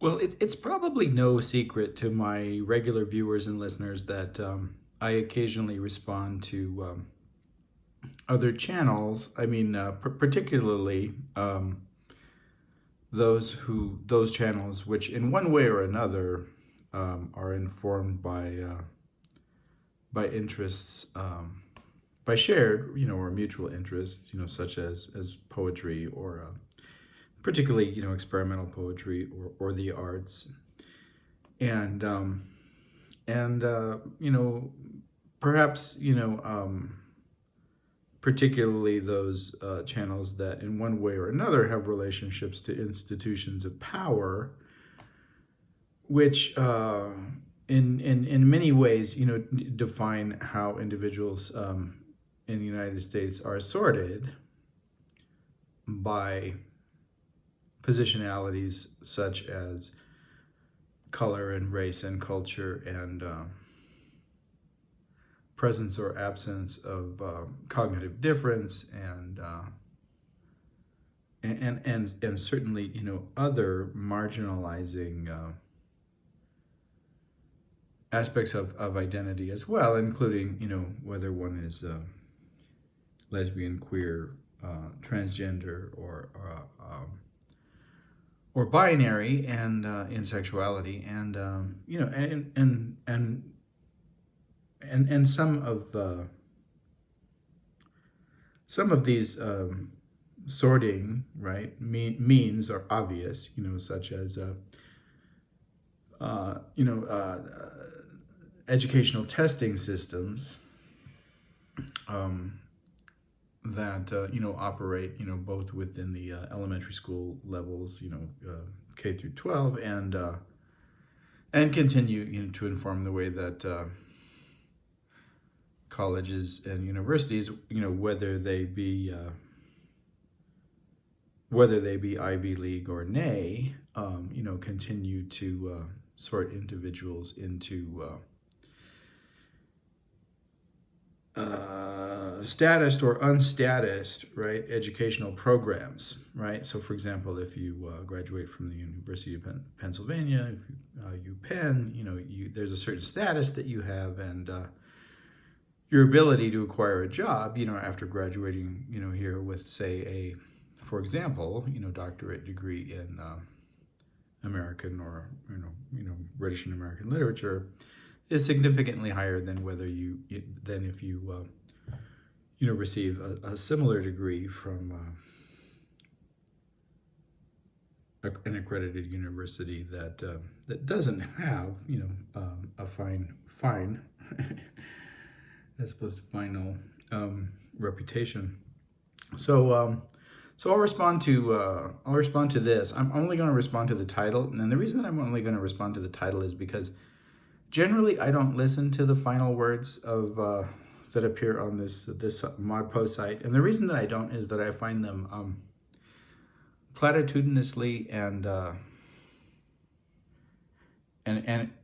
Well, it's probably no secret to my regular viewers and listeners that I occasionally respond to other channels. I mean, particularly those channels which, in one way or another, are informed by interests, by shared, or mutual interests, such as poetry or particularly, experimental poetry or the arts, and perhaps, particularly those channels that in one way or another have relationships to institutions of power, which in many ways, define how individuals in the United States are sorted by positionalities such as color and race and culture and presence or absence of cognitive difference and certainly other marginalizing aspects of identity as well, including whether one is lesbian, queer, transgender, or binary, and in sexuality, and and some of these sorting, right, means are obvious, such as educational testing systems that operate both within the elementary school levels, K through 12, and continue to inform the way that colleges and universities, whether they be Ivy League or nay, continue to sort individuals into statused or unstatused, right, educational programs, right? So, for example, if you graduate from the University of Pennsylvania, UPenn, there's a certain status that you have, and your ability to acquire a job, after graduating, here with, say, for example, doctorate degree in American or British and American literature, is significantly higher than if you receive a similar degree from an accredited university that doesn't have a fine as opposed to final reputation. So I'll respond to this. I'm only going to respond to the title, and the reason that I'm only going to respond to the title is because generally I don't listen to the final words of that appear on this mod post site, and the reason that I don't is that I find them platitudinously and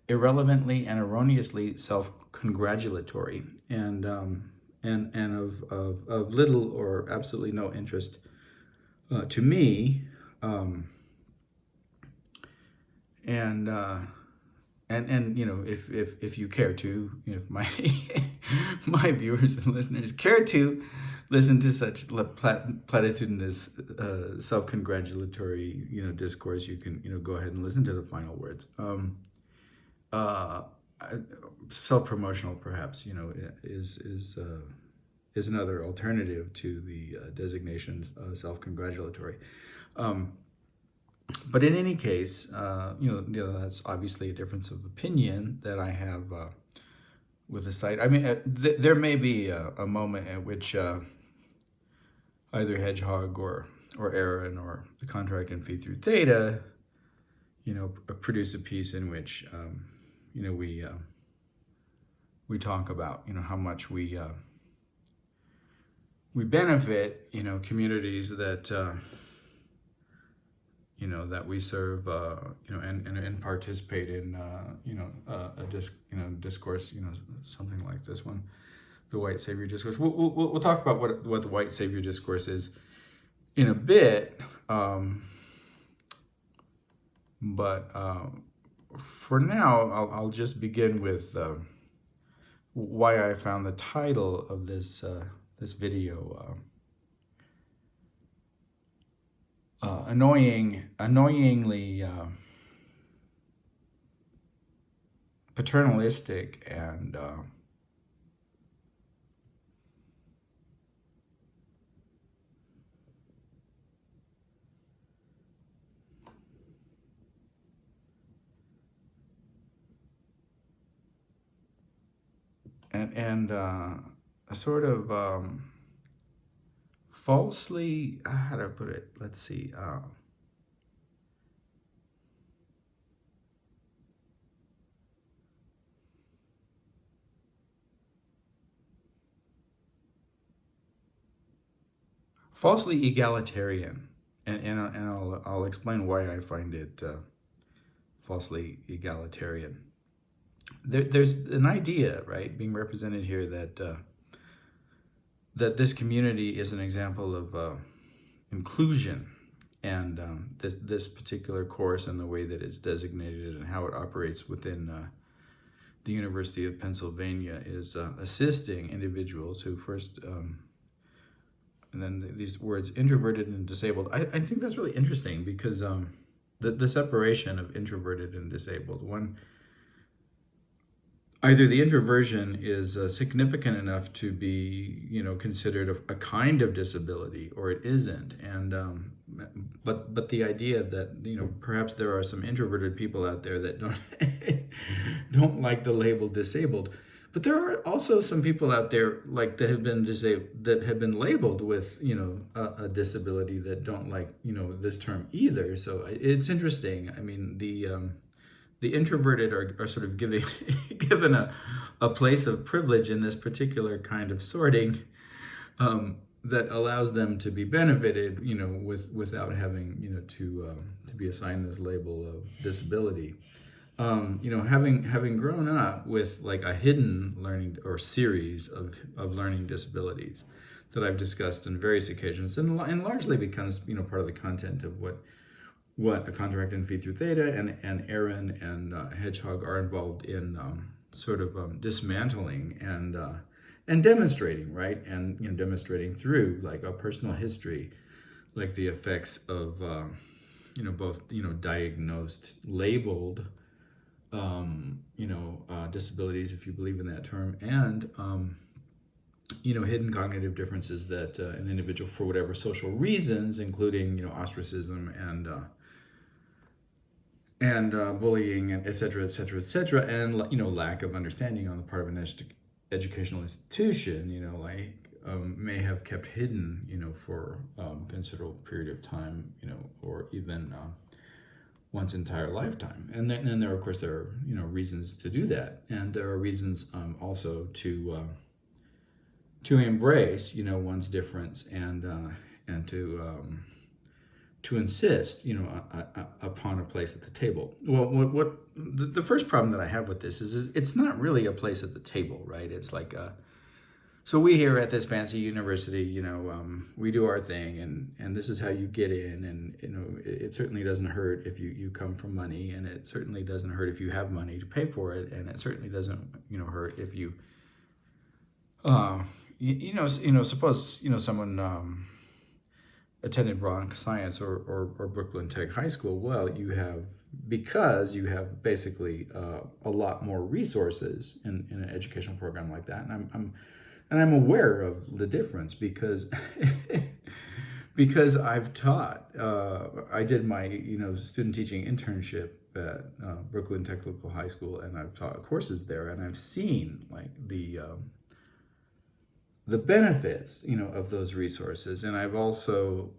irrelevantly and erroneously self-congratulatory, and of little or absolutely no interest to me, and if you care to, if my my viewers and listeners care to listen to such platitudinous self-congratulatory discourse, you can go ahead and listen to the final words. Self-promotional, perhaps, is another alternative to the designation self-congratulatory. But in any case, that's obviously a difference of opinion that I have with the site. I mean, there may be a moment at which either Hedgehog or Aaron or the contract and fee through Theta, produce a piece in which we talk about how much we benefit communities that that we serve, and participate in, a discourse, something like this one, the white savior discourse. We'll talk about what the white savior discourse is in a bit. But for now, I'll just begin with why I found the title of this this video annoyingly paternalistic and a sort of falsely, how do I put it? Let's see. Falsely egalitarian, and I'll explain why I find it falsely egalitarian. There's an idea, right, being represented here that that this community is an example of inclusion, and this particular course and the way that it's designated and how it operates within the University of Pennsylvania is assisting individuals who first, and then these words introverted and disabled. I think that's really interesting because the separation of introverted and disabled. One, either the introversion is significant enough to be, considered a kind of disability, or it isn't. And but the idea that perhaps there are some introverted people out there that don't don't like the label disabled, but there are also some people out there like that have been labeled with a disability that don't like this term either. So it's interesting. I mean, the introverted are sort of given a place of privilege in this particular kind of sorting that allows them to be benefited, without having, to be assigned this label of disability. Having grown up with like a hidden learning or series of learning disabilities that I've discussed on various occasions, and largely becomes part of the content of what a contract in feed through Theta and Aaron and Hedgehog are involved in, sort of dismantling and demonstrating, right? And demonstrating through like a personal history, like the effects of both diagnosed, labeled disabilities, if you believe in that term, and hidden cognitive differences that an individual, for whatever social reasons, including ostracism and bullying, and et cetera, et cetera, et cetera, and lack of understanding on the part of an educational institution, may have kept hidden, for a considerable period of time, or even one's entire lifetime. And then there, of course, there are reasons to do that, and there are reasons also to embrace one's difference and to insist upon a place at the table. Well, what the first problem that I have with this is it's not really a place at the table, right? It's like so we here at this fancy university, we do our thing, and this is how you get in, and it certainly doesn't hurt if you come from money, and it certainly doesn't hurt if you have money to pay for it, and it certainly doesn't hurt if you suppose someone attended Bronx Science or Brooklyn Tech High School. Well, because you have basically a lot more resources in an educational program like that, and I'm aware of the difference because because I've taught. I did my student teaching internship at Brooklyn Technical High School, and I've taught courses there, and I've seen like the benefits of those resources, and I've also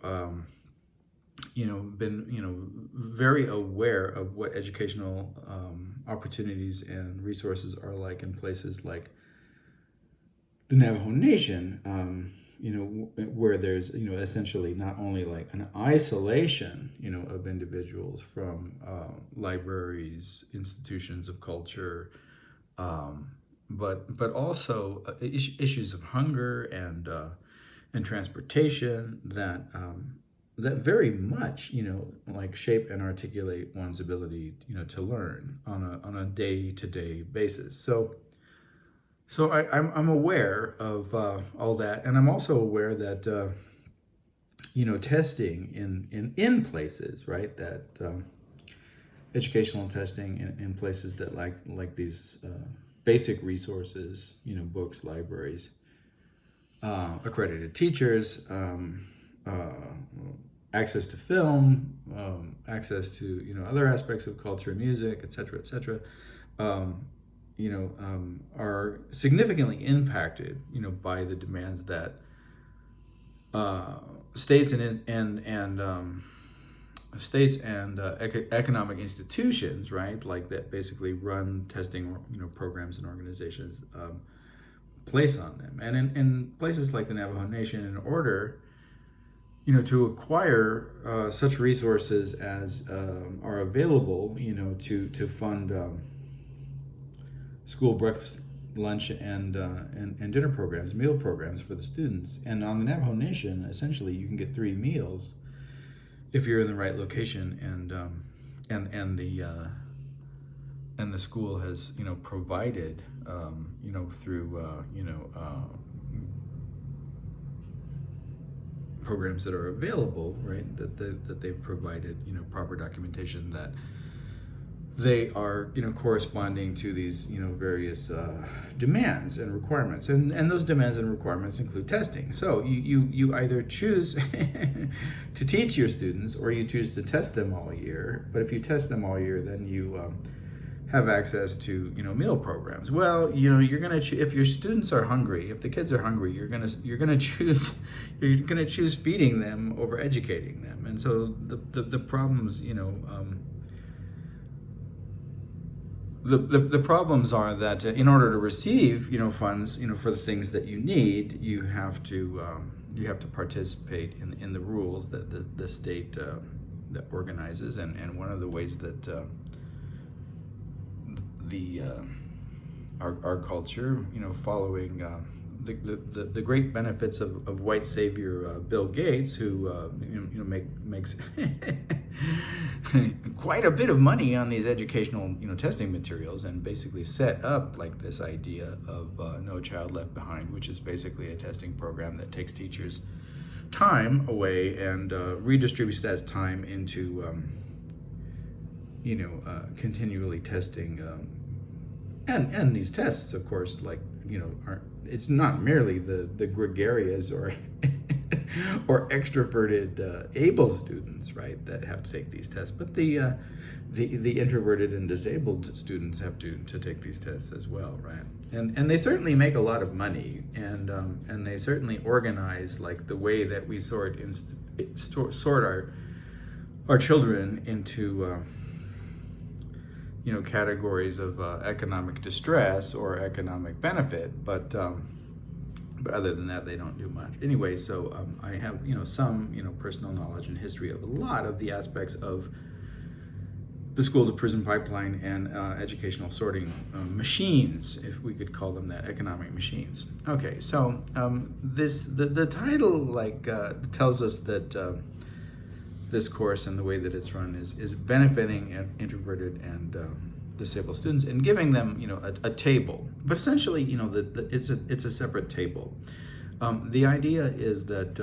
been very aware of what educational opportunities and resources are like in places like the Navajo Nation, where there's essentially not only like an isolation of individuals from libraries, institutions of culture, but also issues of hunger and transportation that that very much, like shape and articulate one's ability, to learn on a day-to-day basis. So I'm aware of all that, and I'm also aware that testing in places, right, that educational testing in places that like these basic resources, books, libraries, accredited teachers, access to film, access to other aspects of culture, music, etc., are significantly impacted, by the demands that states and economic institutions, right, like that basically run testing, programs and organizations, place on them. And in places like the Navajo Nation, in order, to acquire such resources as are available, to fund school breakfast, lunch, and dinner programs, meal programs for the students. And on the Navajo Nation, essentially, you can get 3 meals if you're in the right location, and the school has provided through programs that are available, right, that they've provided proper documentation that they are corresponding to these various demands and requirements, and those demands and requirements include testing. So you either choose to teach your students, or you choose to test them all year. But if you test them all year, then you have access to meal programs. Well, you're gonna if your students are hungry, if the kids are hungry, you're gonna choose feeding them over educating them. And so the problems the problems are that in order to receive funds for the things that you need, you have to participate in the rules that the state that organizes, and one of the ways that our culture, following the great benefits of white savior Bill Gates, who makes quite a bit of money on these educational testing materials, and basically set up like this idea of No Child Left Behind, which is basically a testing program that takes teachers' time away and redistributes that time into continually testing, and these tests, of course, aren't. It's not merely the gregarious or or extroverted able students, right, that have to take these tests, but the introverted and disabled students have to take these tests as well, right? And they certainly make a lot of money, and they certainly organize like the way that we sort our children into categories of economic distress or economic benefit, but other than that, they don't do much. Anyway, so I have some personal knowledge and history of a lot of the aspects of the school to prison pipeline and educational sorting machines, if we could call them that, economic machines. Okay, so the title tells us that this course and the way that it's run is benefiting introverted and disabled students, and giving them a table, but essentially it's a separate table. The idea is that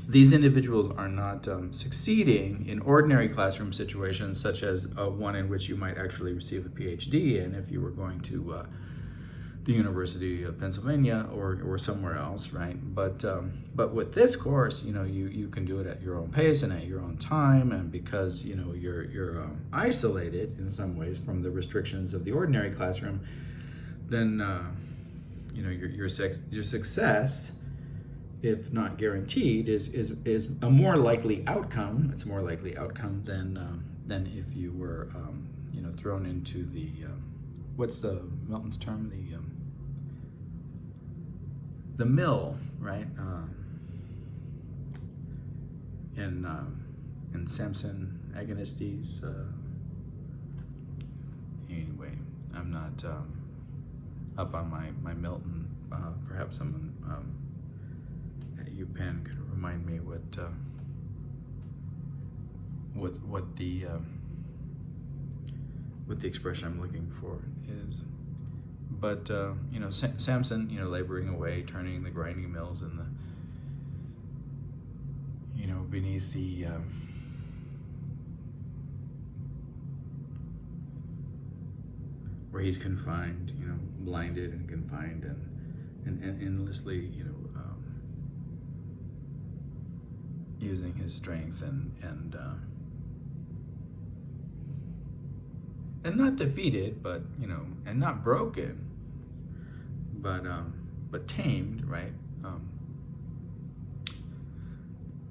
these individuals are not succeeding in ordinary classroom situations, such as one in which you might actually receive a PhD in if you were going to the University of Pennsylvania or somewhere else, right? But with this course, you can do it at your own pace and at your own time, and because you're isolated in some ways from the restrictions of the ordinary classroom, then your success, if not guaranteed, is a more likely outcome. It's a more likely outcome than if you were thrown into the what's the Milton's term, the mill, right? In Samson Agonistes. Anyway, I'm not up on my Milton. Perhaps someone at UPenn could remind me what what the expression I'm looking for is. But you know, Samson, you know, laboring away, turning the grinding mills in the, you know, beneath the where he's confined, you know, blinded and confined and endlessly, you know, using his strength and not defeated, but you know, and not broken, but tamed, right?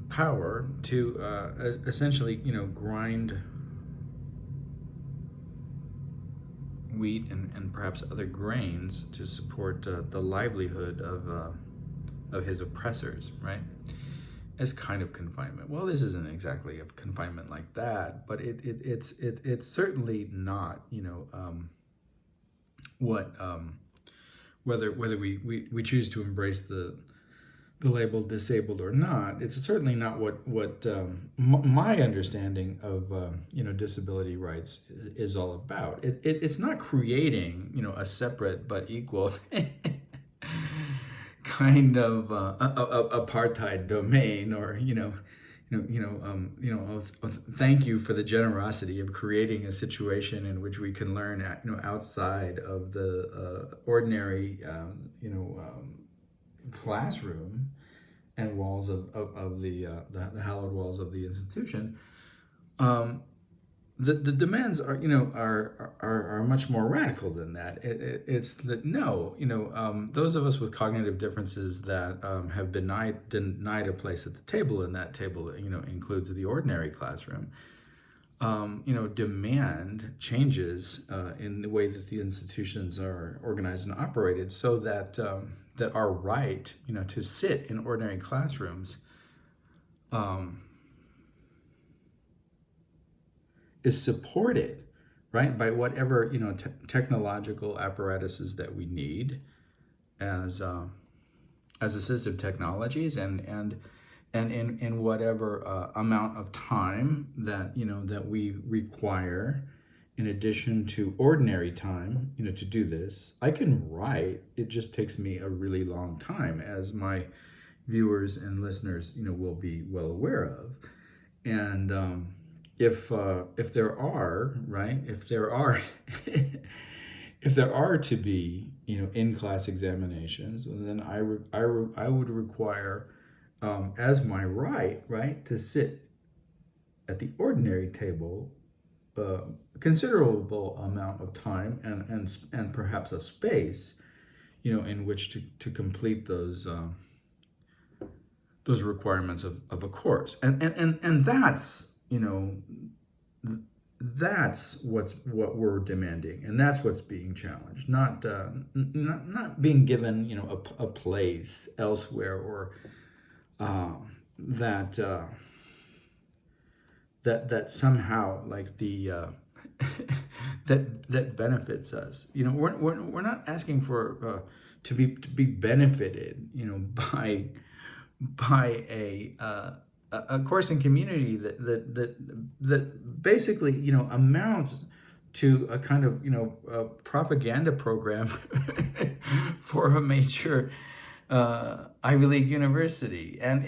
Power to essentially, you know, grind wheat and perhaps other grains to support the livelihood of his oppressors, right? As kind of confinement. Well, this isn't exactly a confinement like that, but it's certainly not, you know, what whether we choose to embrace the label disabled or not, it's certainly not what my understanding of you know, disability rights is all about. It's not creating, you know, a separate but equal kind of apartheid domain, or thank you for the generosity of creating a situation in which we can learn, you know, outside of the ordinary classroom and walls of the hallowed walls of the institution. The demands are, you know, are much more radical than that. It's that, no, you know, those of us with cognitive differences that have denied a place at the table, and that table, you know, includes the ordinary classroom, you know, demand changes in the way that the institutions are organized and operated, so that that our right, you know, to sit in ordinary classrooms is supported, right, by whatever, you know, technological apparatuses that we need as assistive technologies, and in whatever amount of time that, you know, that we require in addition to ordinary time, you know, to do this. I can write, it just takes me a really long time, as my viewers and listeners, you know, will be well aware of. And if there are, right, if there are if there are to be, you know, in-class examinations, then I would require as my right, to sit at the ordinary table a considerable amount of time and perhaps a space, you know, in which to complete those requirements of a course, and that's, you know, that's what we're demanding, and that's what's being challenged, not being given, you know, a place elsewhere, or that somehow, like, the that benefits us. You know, we're not asking for to be benefited, you know, by a course in community that basically, you know, amounts to a kind of, you know, propaganda program for a major Ivy League university. And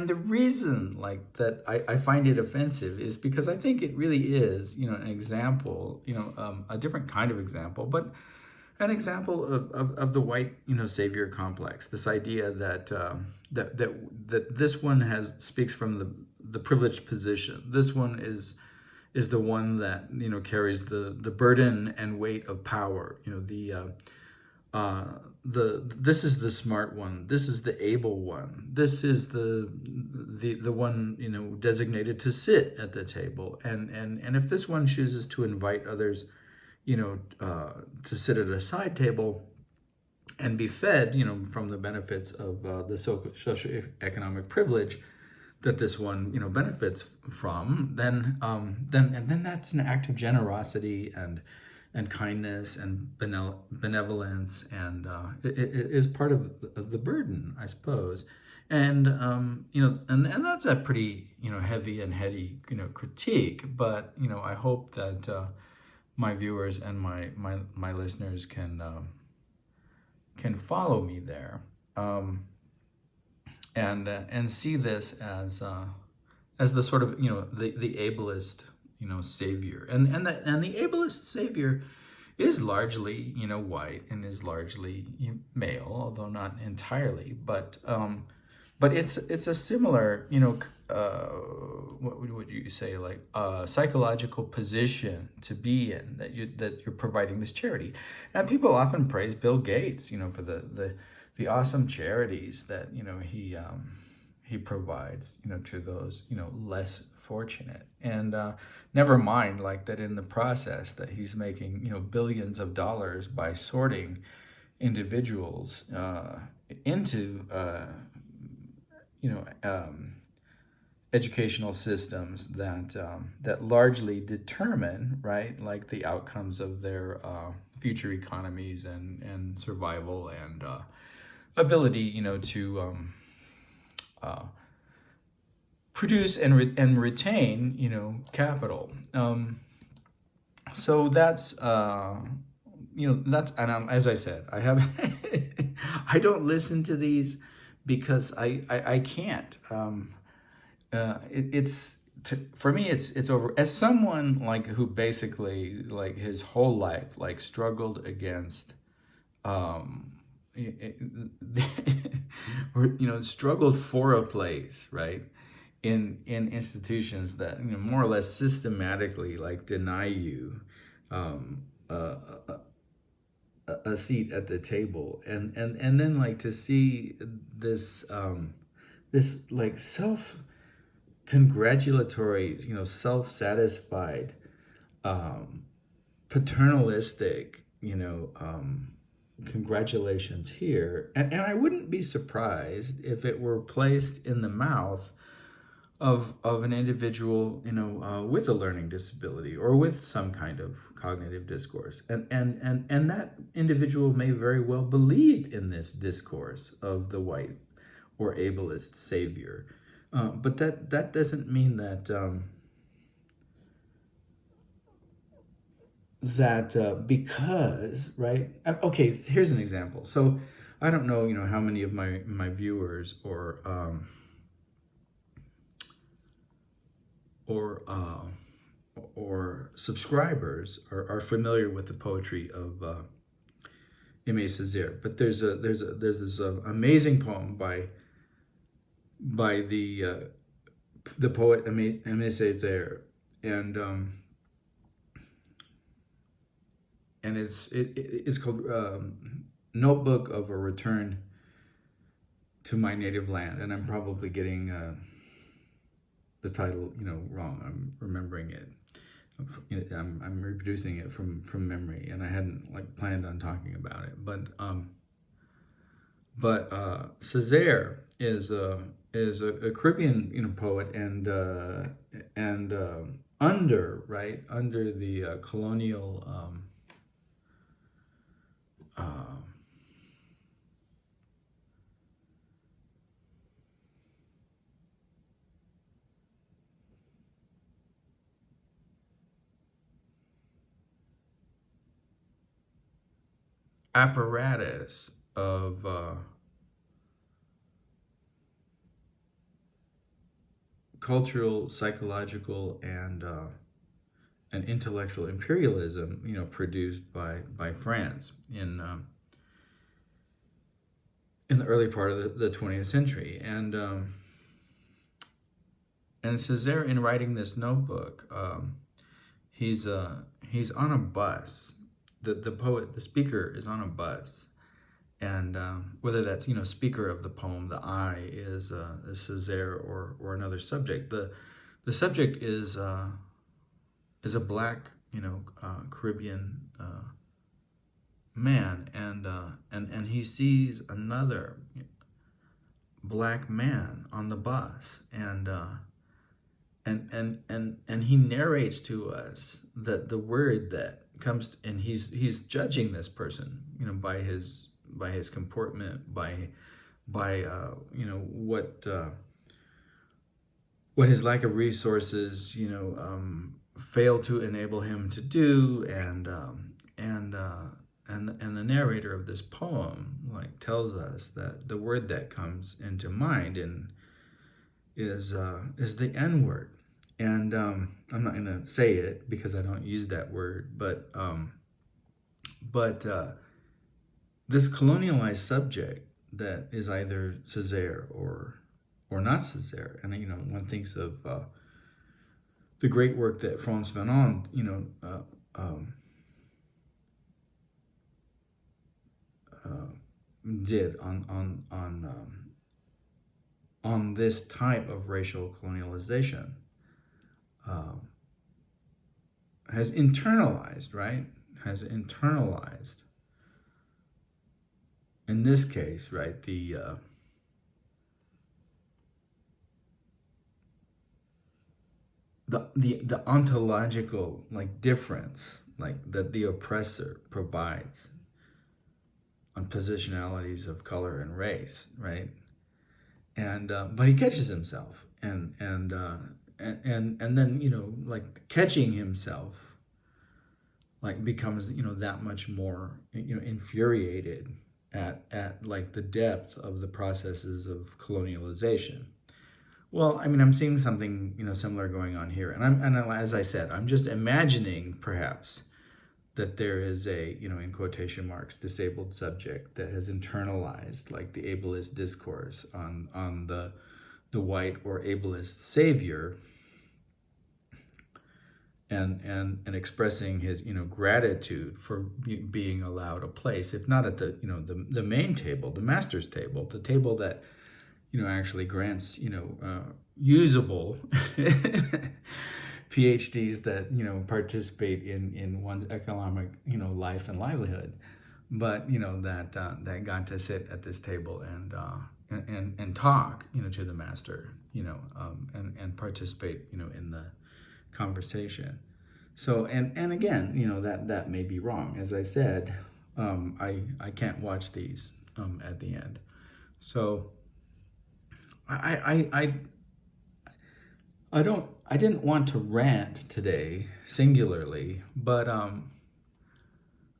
the reason, like, that I find it offensive is because I think it really is, you know, an example, you know, a different kind of example, but an example of the white, you know, savior complex. This idea that that this one speaks from the privileged position. This one is the one that, you know, carries the burden and weight of power. You know, this is the smart one. This is the able one. This is the one, you know, designated to sit at the table. And if this one chooses to invite others, you know, to sit at a side table and be fed, you know, from the benefits of the socioeconomic privilege that this one, you know, benefits from, then that's an act of generosity and kindness and benevolence, and it is part of the burden, I suppose. And and that's a pretty heavy and heady critique. But I hope that my viewers and my listeners can follow me there, and see this as the sort of the ableist savior, and the ableist savior is largely white and is largely male, although not entirely. But it's a similar what would you say, like psychological position to be in, that you're providing this charity. And people often praise Bill Gates for the awesome charities that he provides to those less fortunate. And never mind, like, that in the process that he's making billions of dollars by sorting individuals into educational systems that largely determine, right, like, the outcomes of their future economies and survival and ability to produce and retain capital. So that's that's, and as I said, I haven't I don't listen to these because I can't. For me, it's over. As someone like who basically, like, his whole life, like, struggled against or struggled for a place, right, in institutions that more or less systematically, like, deny you a seat at the table, and then, like, to see this this, like, self-congratulatory, self-satisfied, paternalistic, congratulations here, and I wouldn't be surprised if it were placed in the mouth of an individual with a learning disability or with some kind of cognitive discourse, and that individual may very well believe in this discourse of the white or ableist savior, but that doesn't mean that because, right, okay, here's an example. So I don't know how many of my viewers or subscribers are familiar with the poetry of ines, but there's this amazing poem by the poet ines, and it's called Notebook of a Return to My Native Land, and I'm probably getting the title wrong. I'm remembering it. I'm reproducing it from memory, and I hadn't, like, planned on talking about it. But Césaire is a Caribbean poet, and under the colonial apparatus of cultural, psychological, and intellectual imperialism, produced by France in the early part of the 20th century, and Césaire, in writing this notebook, he's on a bus. The speaker is on a bus, and whether that's speaker of the poem, the I is Césaire or another subject. The subject is a black Caribbean man, and he sees another black man on the bus, and he narrates to us that the word that comes, and he's judging this person by his comportment, by you know, what his lack of resources, you know, failed to enable him to do, and the narrator of this poem like tells us that the word that comes into mind is the N word, and I'm not gonna say it because I don't use that word, but this colonialized subject that is either Césaire or not Césaire, and you know, one thinks of the great work that Frans Fanon, you know, did on this type of racial colonialization, has internalized, right? Has internalized, in this case, right, the ontological like difference like that the oppressor provides on positionalities of color and race, right? And but he catches himself, and then, you know, like catching himself like becomes, you know, that much more, you know, infuriated at like the depth of the processes of colonialization. Well, I mean, I'm seeing something, you know, similar going on here, and as I said, I'm just imagining perhaps that there is a, you know, in quotation marks, disabled subject that has internalized like the ableist discourse on the white or ableist savior, and expressing his, you know, gratitude for being allowed a place, if not at the, you know, the main table, the master's table, the table that, you know, actually grants, you know, usable PhDs that, you know, participate in one's economic, you know, life and livelihood, but, you know, that got to sit at this table and talk, you know, to the master, you know, and participate, you know, in the conversation. So, and again, you know, that may be wrong. As I said, I can't watch these at the end. So I didn't want to rant today singularly, but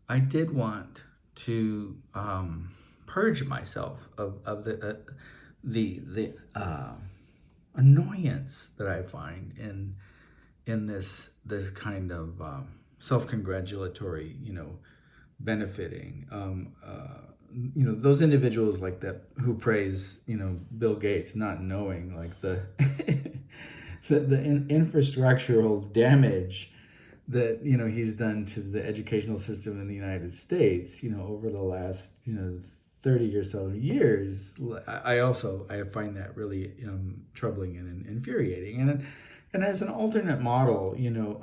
I did want to purge myself of the annoyance that I find in this kind of self-congratulatory, you know, benefiting. You know, those individuals like that who praise, you know, Bill Gates, not knowing like the infrastructural damage that, you know, he's done to the educational system in the United States, you know, over the last, you know, 30 or so years. I find that really troubling and infuriating, and as an alternate model, you know,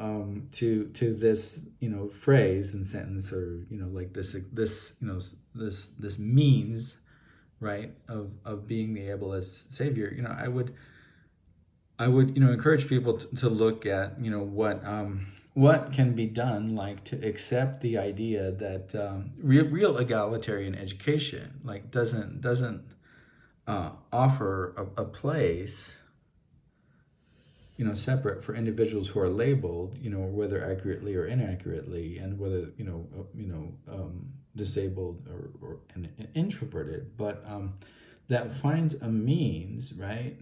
to this, you know, phrase and sentence, or, you know, like this you know, this means, right, of being the ableist savior, you know, I would, you know, encourage people to look at, you know, what can be done, like to accept the idea that real egalitarian education like doesn't offer a place, you know, separate for individuals who are labeled, you know, whether accurately or inaccurately, and whether, you know, disabled or introverted, but that finds a means, right,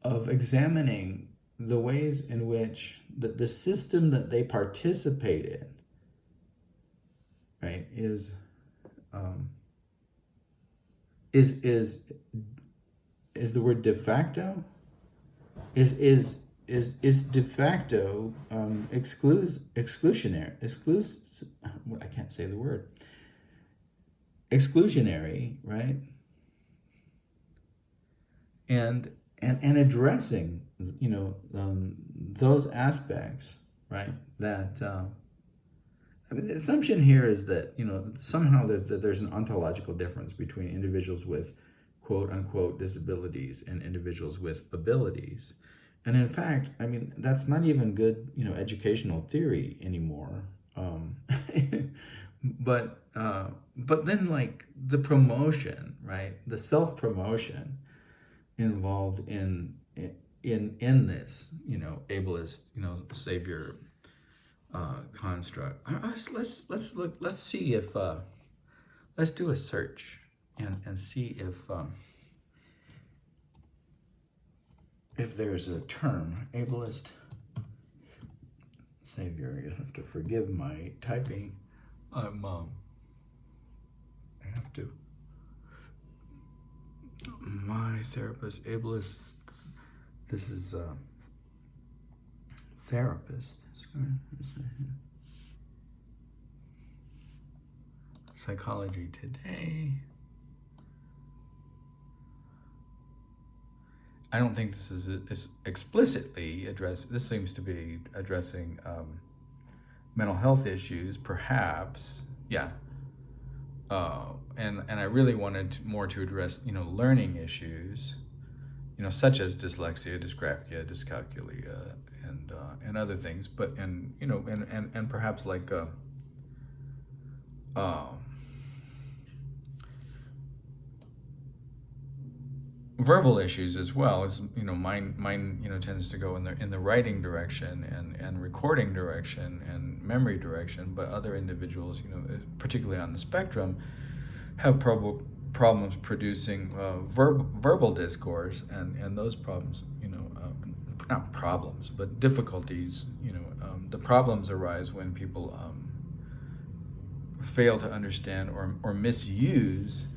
of examining the ways in which the system that they participate in, right, is the word de facto, is de facto exclusionary, I can't say the word, exclusionary, right? And addressing, you know, those aspects, right? That I mean, the assumption here is that, you know, somehow that there's an ontological difference between individuals with quote unquote disabilities and individuals with abilities. And in fact, I mean, that's not even good, you know, educational theory anymore. but then like the promotion, right? The self-promotion involved in this, ableist, savior construct. Let's see if let's do a search and see if there's a term, ableist savior. You have to forgive my typing. I have to. My therapist, ableist. This is therapist. Psychology Today. I don't think this is explicitly addressed. This seems to be addressing mental health issues, perhaps. Yeah. And I really wanted more to address, learning issues, such as dyslexia, dysgraphia, dyscalculia, and other things. But and perhaps like verbal issues as well. As mine tends to go in the writing direction and recording direction and memory direction. But other individuals, particularly on the spectrum, have problems producing verbal discourse, and those problems, not problems, but difficulties. The problems arise when people fail to understand or misuse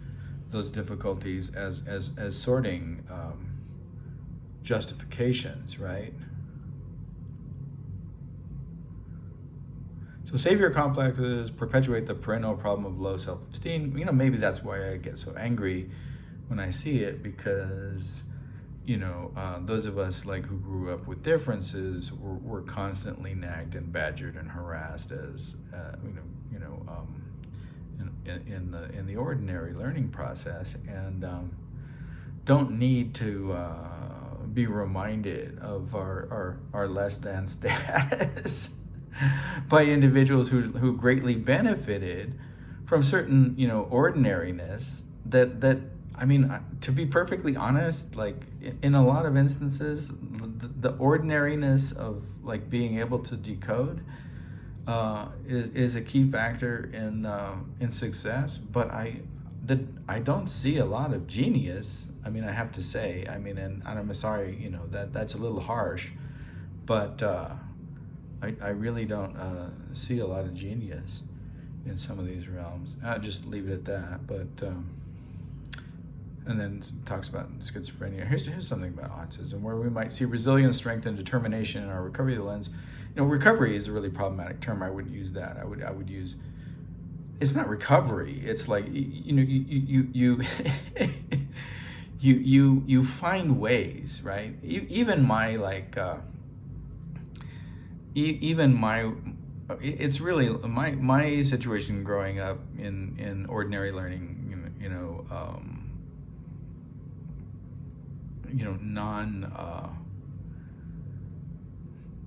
those difficulties as sorting justifications, right? So savior complexes perpetuate the perennial problem of low self-esteem. Maybe that's why I get so angry when I see it, because those of us like who grew up with differences were constantly nagged and badgered and harassed as in the ordinary learning process, and don't need to be reminded of our less than status by individuals who greatly benefited from certain ordinariness that to be perfectly honest, like in a lot of instances, the ordinariness of like being able to decode is a key factor in success. But I don't see a lot of genius. I have to say. And I'm sorry, that's a little harsh, but I really don't see a lot of genius in some of these realms. I'll just leave it at that. But and then talks about schizophrenia. Here's something about autism, where we might see resilience, strength, and determination in our recovery lens. Recovery is a really problematic term. I wouldn't use that. I would use, it's not recovery. It's like you find ways, right? Even my it's really my situation growing up in ordinary learning,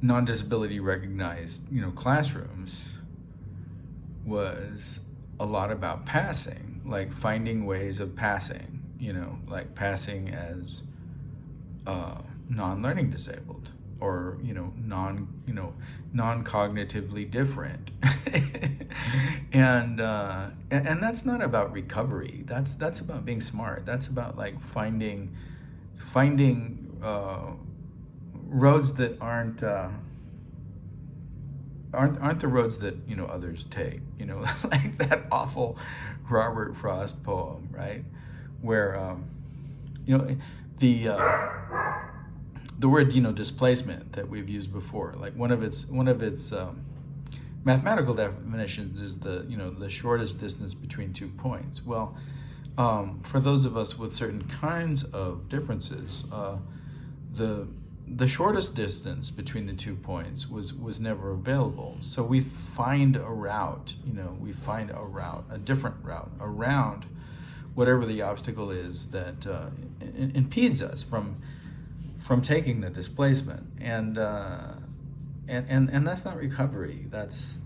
non-disability recognized, classrooms, was a lot about passing, like finding ways of passing, like passing as non-learning disabled, or non-cognitively different. and that's not about recovery. That's about being smart. That's about like finding roads that aren't the roads that others take. Like that awful Robert Frost poem, right? Where the word displacement that we've used before, like one of its mathematical definitions is the shortest distance between 2 points. Well, for those of us with certain kinds of differences, the shortest distance between the 2 points was never available. So we find a route, a different route around whatever the obstacle is that impedes us from taking the displacement. And and that's not recovery. That's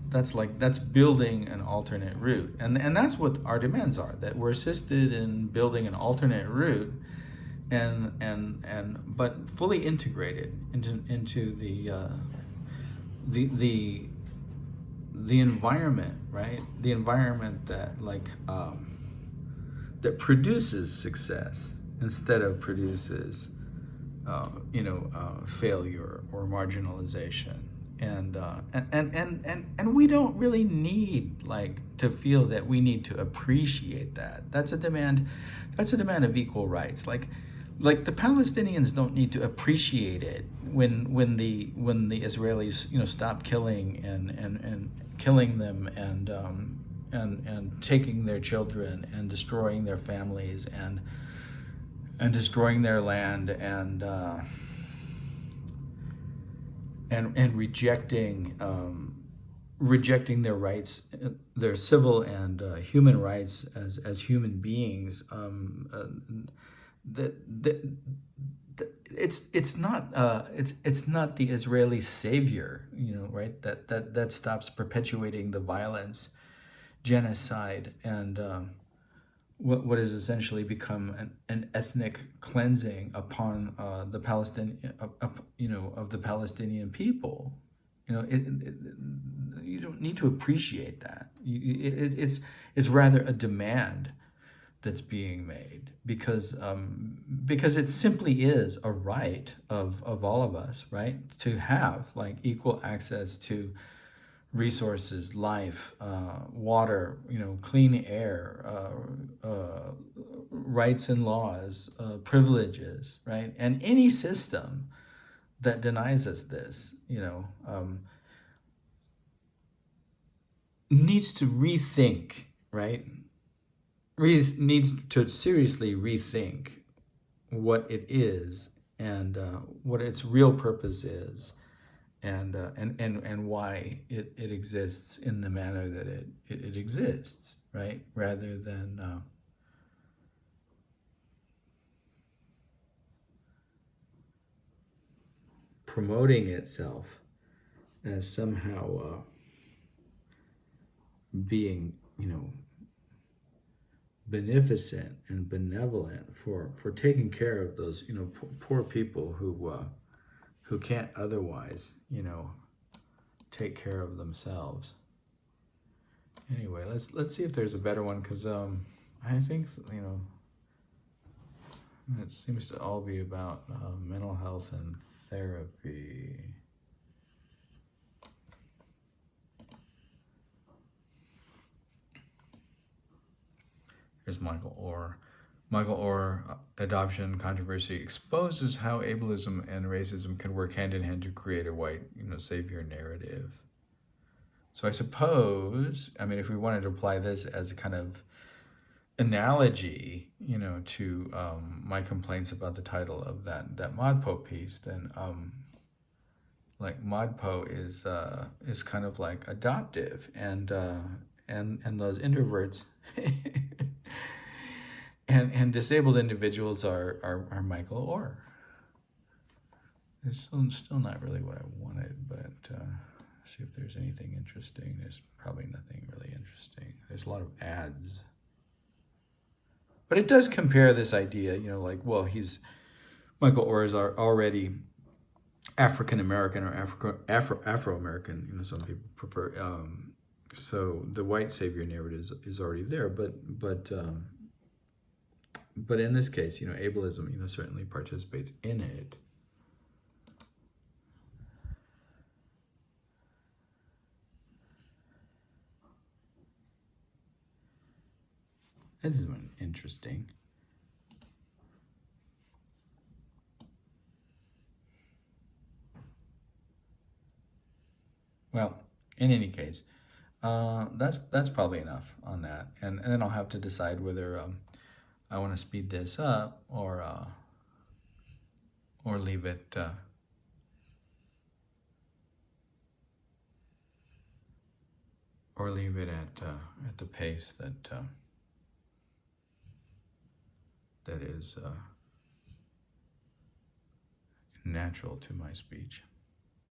building an alternate route, and that's what our demands are. That we're assisted in building an alternate route, but fully integrated into the environment, right? The environment that that produces success instead of produces failure or marginalization. And we don't really need to feel that we need to appreciate that. That's a demand of equal rights. Like the Palestinians don't need to appreciate it when the Israelis stop killing and killing them and taking their children and destroying their families and destroying their land and rejecting their rights, their civil and human rights as human beings. It's not the Israeli savior, right? That stops perpetuating the violence, genocide, and what has essentially become an ethnic cleansing upon the of the Palestinian people. You don't need to appreciate that. It's rather a demand that's being made because it simply is a right of all of us, right, to have equal access to resources, life, water, clean air, rights and laws, privileges, right? And any system that denies us this, needs to rethink, right? Needs to seriously rethink what it is and what its real purpose is. And why it exists in the manner that it exists, right? Rather than promoting itself as somehow being, beneficent and benevolent for taking care of those, poor people who can't otherwise, take care of themselves. Anyway, let's see if there's a better one, because I think it seems to all be about mental health and therapy. Here's Michael Orr. Michael Orr, Adoption Controversy, exposes how ableism and racism can work hand in hand to create a white, savior narrative. So I suppose, if we wanted to apply this as a kind of analogy, to my complaints about the title of that ModPo piece, then ModPo is kind of like adoptive, and those introverts and disabled individuals are Michael Orr. It's still not really what I wanted, but see if there's anything interesting. There's probably nothing really interesting. There's a lot of ads. But it does compare this idea, Michael Orr is already African American or Afro American, some people prefer. So the white savior narrative is already there, but in this case, ableism, certainly participates in it. This is one interesting. Well, in any case, that's probably enough on that, and then I'll have to decide whether I want to speed this up or leave it at the pace that is natural to my speech.